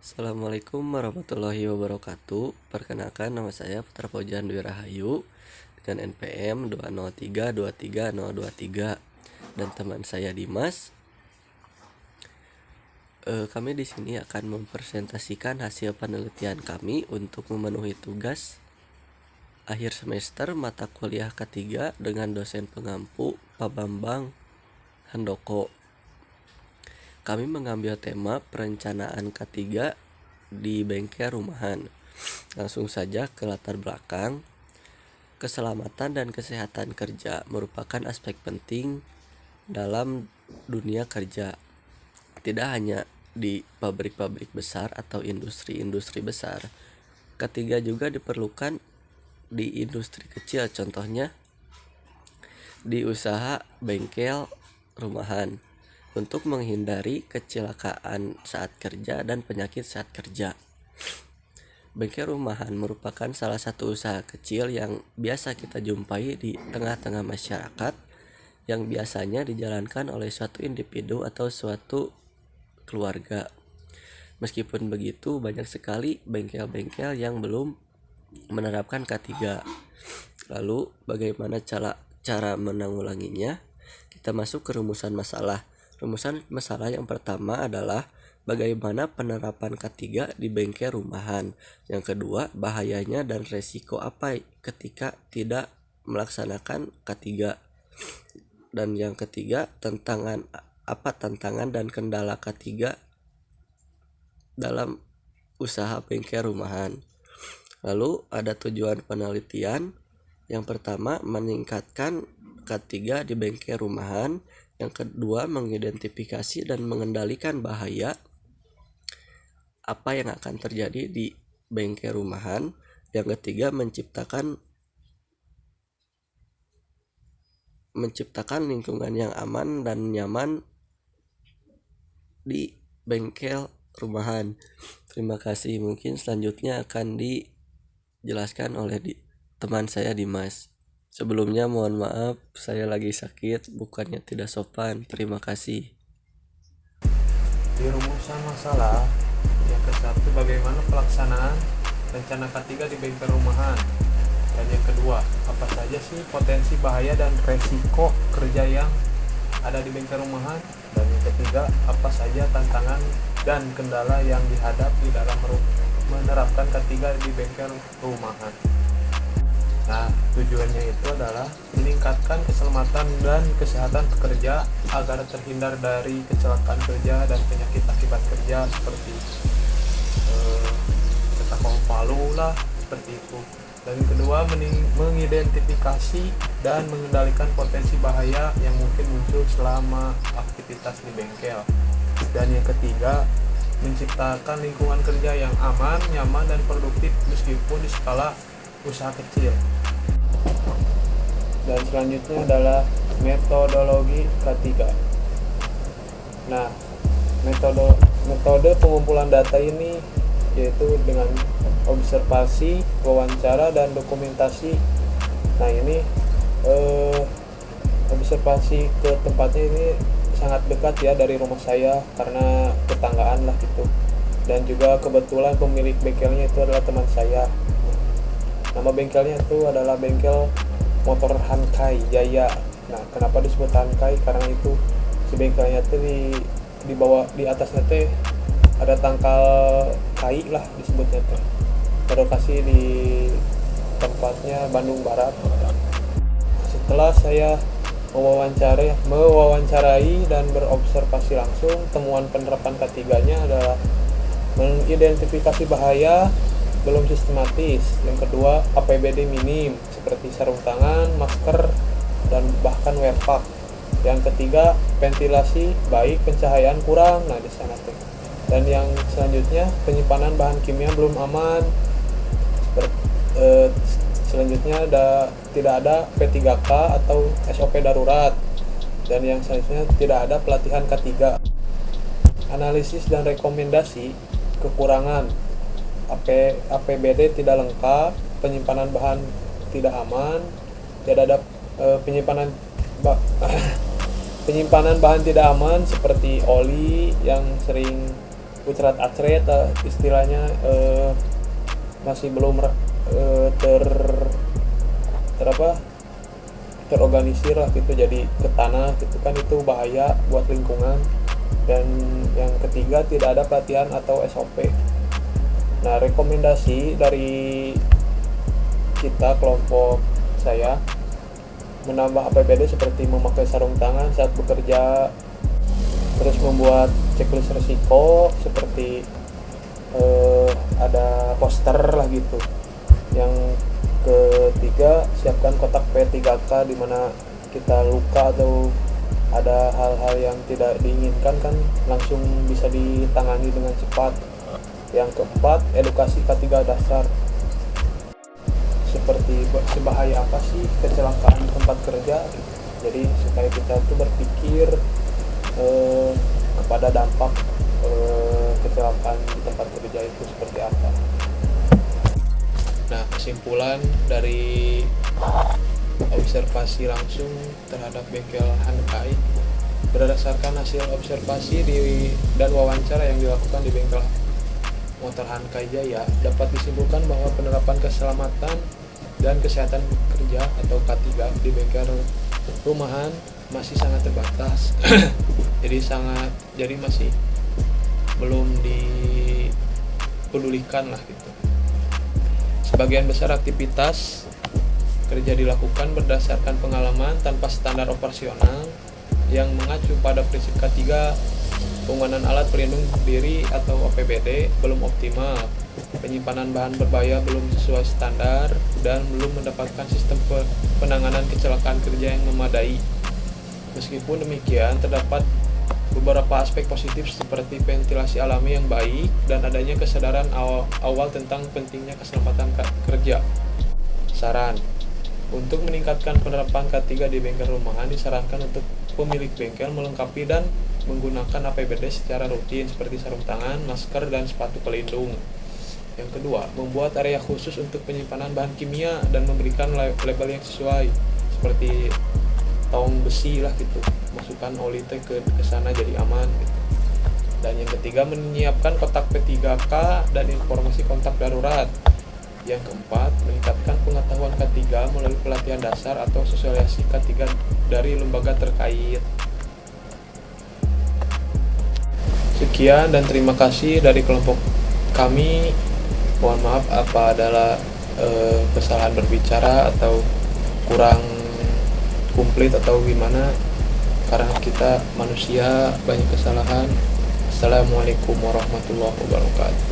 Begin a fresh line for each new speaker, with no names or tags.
Assalamualaikum warahmatullahi wabarakatuh. Perkenalkan, nama saya Putra Fauzan Dwi Rahayu dengan NPM 203232023 dan teman saya Dimas. Kami di sini akan mempresentasikan hasil penelitian kami untuk memenuhi tugas akhir semester mata kuliah ketiga dengan dosen pengampu Pak Bambang Handoko. Kami mengambil tema perencanaan K3 di bengkel rumahan. Langsung saja ke latar belakang. Keselamatan dan kesehatan kerja merupakan aspek penting dalam dunia kerja. Tidak hanya di pabrik-pabrik besar atau industri-industri besar. Ketiga juga diperlukan di industri kecil, contohnya di usaha bengkel rumahan, untuk menghindari kecelakaan saat kerja dan penyakit saat kerja. Bengkel rumahan merupakan salah satu usaha kecil yang biasa kita jumpai di tengah-tengah masyarakat, yang biasanya dijalankan oleh suatu individu atau suatu keluarga. Meskipun begitu, banyak sekali bengkel-bengkel yang belum menerapkan K3. Lalu bagaimana cara menanggulanginya? Kita masuk ke rumusan masalah. Rumusan masalah yang pertama adalah bagaimana penerapan K3 di bengkel rumahan. Yang kedua, bahayanya dan resiko apa ketika tidak melaksanakan K3. Dan yang ketiga, tantangan dan kendala K3 dalam usaha bengkel rumahan. Lalu ada tujuan penelitian. Yang pertama, meningkatkan K3 di bengkel rumahan. Yang kedua, mengidentifikasi dan mengendalikan bahaya apa yang akan terjadi di bengkel rumahan. Yang ketiga, menciptakan lingkungan yang aman dan nyaman di bengkel rumahan. Terima kasih. Mungkin selanjutnya akan dijelaskan oleh teman saya Dimas. Sebelumnya mohon maaf, saya lagi sakit, bukannya tidak sopan. Terima kasih.
Di rumusan masalah yang ke-1, bagaimana pelaksanaan rencana K3 di bengkel rumahan. Dan yang kedua, apa saja sih potensi bahaya dan resiko kerja yang ada di bengkel rumahan. Dan yang ketiga, apa saja tantangan dan kendala yang dihadapi dalam menerapkan K3 di bengkel rumahan. Nah, tujuannya itu adalah meningkatkan keselamatan dan kesehatan pekerja agar terhindar dari kecelakaan kerja dan penyakit akibat kerja seperti cetak palu lah, seperti itu. Dan kedua, mengidentifikasi dan mengendalikan potensi bahaya yang mungkin muncul selama aktivitas di bengkel. Dan yang ketiga, menciptakan lingkungan kerja yang aman, nyaman, dan produktif meskipun di skala usaha kecil. Dan selanjutnya adalah metodologi K3. Nah, metode pengumpulan data ini yaitu dengan observasi, wawancara, dan dokumentasi. Nah, ini observasi ke tempatnya ini sangat dekat ya dari rumah saya karena tetanggaan lah gitu. Dan juga kebetulan pemilik bengkelnya itu adalah teman saya. Nama bengkelnya itu adalah bengkel motor Hankai Jaya. Nah, kenapa disebut Hankai? Karena itu si bengkelnya itu di bawah, di atasnya teh ada tangkal kai lah disebutnya teh. Berlokasi di tempatnya Bandung Barat. Setelah saya mewawancarai dan berobservasi langsung, temuan penerapan K3-nya adalah mengidentifikasi bahaya belum sistematis. Yang kedua, APBD minim seperti sarung tangan, masker, dan bahkan wear pack. Yang ketiga, ventilasi baik, pencahayaan kurang. Nah, di sana tuh. Dan yang selanjutnya, penyimpanan bahan kimia belum aman. Selanjutnya tidak ada P3K atau SOP darurat. Dan yang selanjutnya, tidak ada pelatihan K3. Analisis dan rekomendasi kekurangan. APBD tidak lengkap, penyimpanan bahan tidak aman, tidak ada penyimpanan bahan tidak aman seperti oli yang sering ucerat acret istilahnya, masih belum terorganisir lah gitu, jadi ke tanah gitu kan, itu bahaya buat lingkungan. Dan yang ketiga, tidak ada pelatihan atau SOP. Nah, rekomendasi dari kita, kelompok saya, menambah APBD seperti memakai sarung tangan saat bekerja, terus membuat checklist resiko seperti ada poster lah gitu. Yang ketiga, siapkan kotak P3K di mana kita luka atau ada hal-hal yang tidak diinginkan kan langsung bisa ditangani dengan cepat. Yang keempat, edukasi K3 dasar seperti sebahaya apa sih kecelakaan di tempat kerja. Jadi supaya kita tuh berpikir kepada dampak kecelakaan di tempat kerja itu seperti apa. Nah, kesimpulan dari observasi langsung terhadap bengkel Hankai, berdasarkan hasil observasi dan wawancara yang dilakukan di bengkel motor Hankai Jaya, dapat disimpulkan bahwa penerapan keselamatan dan kesehatan kerja atau K3 di bengkel rumahan masih sangat terbatas. jadi masih belum dipedulikan lah gitu. Sebagian besar aktivitas kerja dilakukan berdasarkan pengalaman tanpa standar operasional yang mengacu pada prinsip K3. Penggunaan alat pelindung diri atau APBD belum optimal, penyimpanan bahan berbahaya belum sesuai standar, dan belum mendapatkan sistem penanganan kecelakaan kerja yang memadai. Meskipun demikian, terdapat beberapa aspek positif seperti ventilasi alami yang baik dan adanya kesadaran awal tentang pentingnya keselamatan kerja. Saran: untuk meningkatkan penerapan K3 di bengkel rumahan, disarankan untuk pemilik bengkel melengkapi dan menggunakan APBD secara rutin seperti sarung tangan, masker, dan sepatu pelindung. Yang kedua, membuat area khusus untuk penyimpanan bahan kimia dan memberikan label yang sesuai seperti tong besi lah gitu, masukkan oli teh ke sana jadi aman gitu. Dan yang ketiga, menyiapkan kotak P3K dan informasi kontak darurat. Yang keempat, meningkatkan pengetahuan K3 melalui pelatihan dasar atau sosialisasi K3 dari lembaga terkait. Sekian dan terima kasih dari kelompok kami. Mohon maaf apa adalah kesalahan berbicara atau kurang komplit atau gimana, karena kita manusia banyak kesalahan. Assalamualaikum warahmatullahi wabarakatuh.